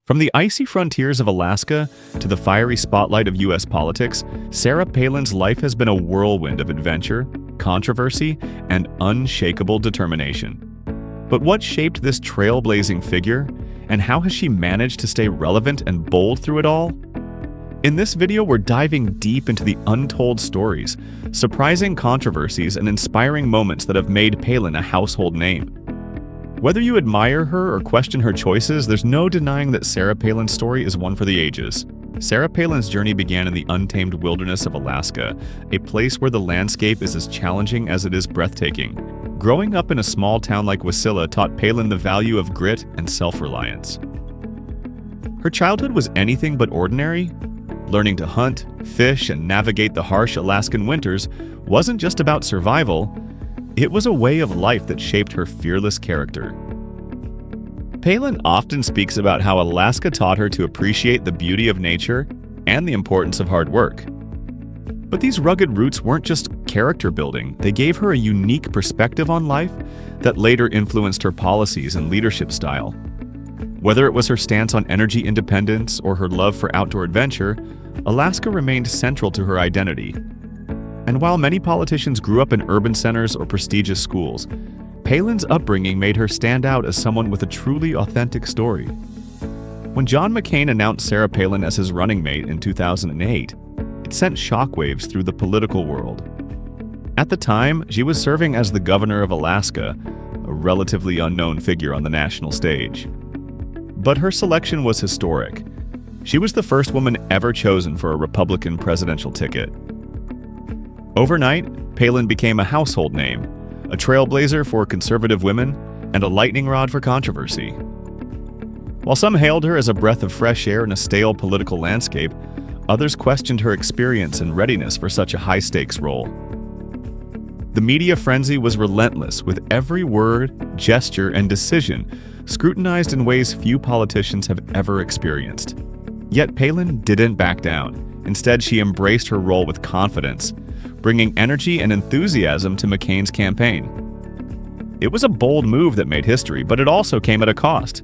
From the icy frontiers of Alaska to the fiery spotlight of U.S. politics, Sarah Palin's life has been a whirlwind of adventure, controversy, and unshakable determination. But what shaped this trailblazing figure, and how has she managed to stay relevant and bold through it all? In this video, we're diving deep into the untold stories, surprising controversies, and inspiring moments that have made Palin a household name. Whether you admire her or question her choices, there's no denying that Sarah Palin's story is one for the ages. Sarah Palin's journey began in the untamed wilderness of Alaska, a place where the landscape is as challenging as it is breathtaking. Growing up in a small town like Wasilla taught Palin the value of grit and self-reliance. Her childhood was anything but ordinary. Learning to hunt, fish, and navigate the harsh Alaskan winters wasn't just about survival. It was a way of life that shaped her fearless character. Palin often speaks about how Alaska taught her to appreciate the beauty of nature and the importance of hard work. But these rugged roots weren't just character building, they gave her a unique perspective on life that later influenced her policies and leadership style. Whether it was her stance on energy independence or her love for outdoor adventure, Alaska remained central to her identity. And while many politicians grew up in urban centers or prestigious schools, Palin's upbringing made her stand out as someone with a truly authentic story. When John McCain announced Sarah Palin as his running mate in 2008, it sent shockwaves through the political world. At the time, she was serving as the governor of Alaska, a relatively unknown figure on the national stage. But her selection was historic. She was the first woman ever chosen for a Republican presidential ticket. Overnight, Palin became a household name, a trailblazer for conservative women, and a lightning rod for controversy. While some hailed her as a breath of fresh air in a stale political landscape, others questioned her experience and readiness for such a high-stakes role. The media frenzy was relentless, with every word, gesture, and decision scrutinized in ways few politicians have ever experienced. Yet Palin didn't back down. Instead, she embraced her role with confidence, bringing energy and enthusiasm to McCain's campaign. It was a bold move that made history, but it also came at a cost.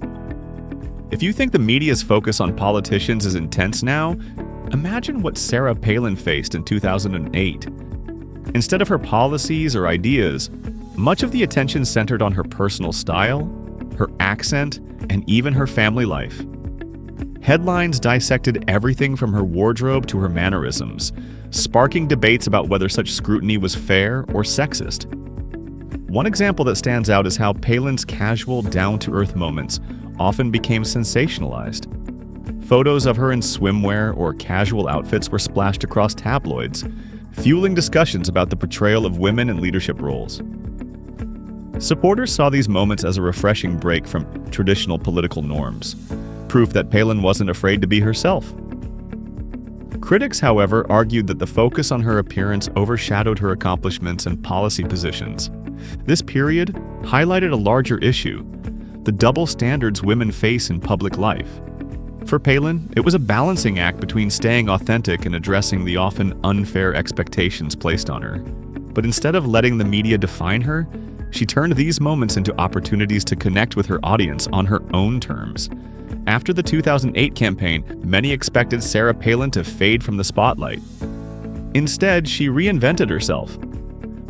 If you think the media's focus on politicians is intense now, imagine what Sarah Palin faced in 2008. Instead of her policies or ideas, much of the attention centered on her personal style, her accent, and even her family life. Headlines dissected everything from her wardrobe to her mannerisms, sparking debates about whether such scrutiny was fair or sexist. One example that stands out is how Palin's casual, down-to-earth moments often became sensationalized. Photos of her in swimwear or casual outfits were splashed across tabloids, fueling discussions about the portrayal of women in leadership roles. Supporters saw these moments as a refreshing break from traditional political norms, proof that Palin wasn't afraid to be herself. Critics, however, argued that the focus on her appearance overshadowed her accomplishments and policy positions. This period highlighted a larger issue: the double standards women face in public life. For Palin, it was a balancing act between staying authentic and addressing the often unfair expectations placed on her. But instead of letting the media define her, she turned these moments into opportunities to connect with her audience on her own terms. After the 2008 campaign, many expected Sarah Palin to fade from the spotlight. Instead, she reinvented herself.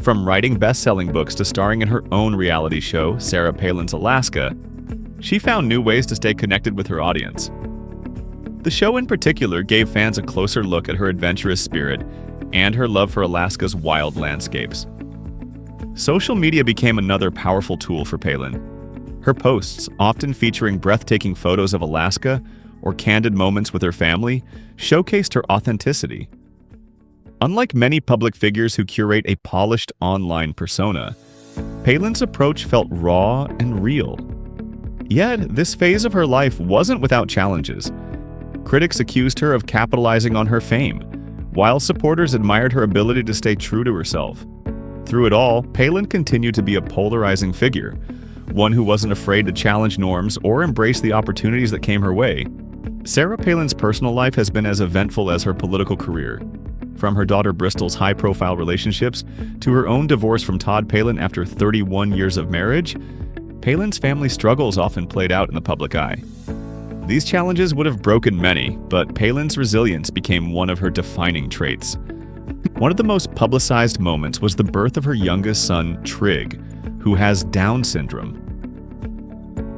From writing best-selling books to starring in her own reality show, Sarah Palin's Alaska, she found new ways to stay connected with her audience. The show in particular gave fans a closer look at her adventurous spirit and her love for Alaska's wild landscapes. Social media became another powerful tool for Palin. Her posts, often featuring breathtaking photos of Alaska or candid moments with her family, showcased her authenticity. Unlike many public figures who curate a polished online persona, Palin's approach felt raw and real. Yet, this phase of her life wasn't without challenges. Critics accused her of capitalizing on her fame, while supporters admired her ability to stay true to herself. Through it all, Palin continued to be a polarizing figure, one who wasn't afraid to challenge norms or embrace the opportunities that came her way. Sarah Palin's personal life has been as eventful as her political career. From her daughter Bristol's high-profile relationships to her own divorce from Todd Palin after 31 years of marriage, Palin's family struggles often played out in the public eye. These challenges would have broken many, but Palin's resilience became one of her defining traits. One of the most publicized moments was the birth of her youngest son, Trig, who has Down syndrome.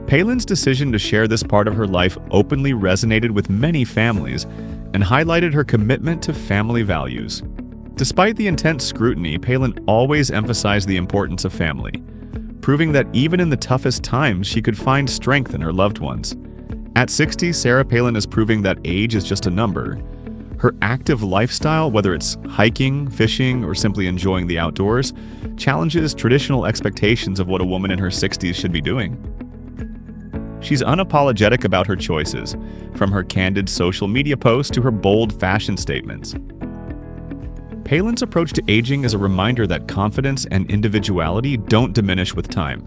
Palin's decision to share this part of her life openly resonated with many families and highlighted her commitment to family values. Despite the intense scrutiny, Palin always emphasized the importance of family, proving that even in the toughest times, she could find strength in her loved ones. At 60, Sarah Palin is proving that age is just a number. Her active lifestyle, whether it's hiking, fishing, or simply enjoying the outdoors, challenges traditional expectations of what a woman in her 60s should be doing. She's unapologetic about her choices, from her candid social media posts to her bold fashion statements. Palin's approach to aging is a reminder that confidence and individuality don't diminish with time.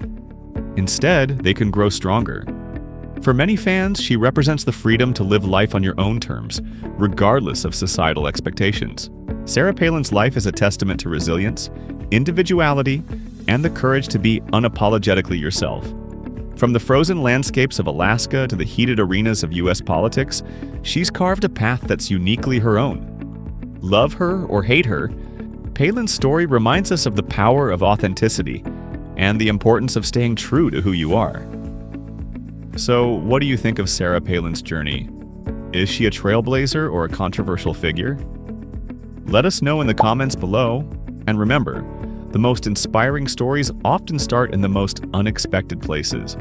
Instead, they can grow stronger. For many fans, she represents the freedom to live life on your own terms, regardless of societal expectations. Sarah Palin's life is a testament to resilience, individuality, and the courage to be unapologetically yourself. From the frozen landscapes of Alaska to the heated arenas of U.S. politics, she's carved a path that's uniquely her own. Love her or hate her, Palin's story reminds us of the power of authenticity and the importance of staying true to who you are. So, what do you think of Sarah Palin's journey? Is she a trailblazer or a controversial figure? Let us know in the comments below, and remember, the most inspiring stories often start in the most unexpected places.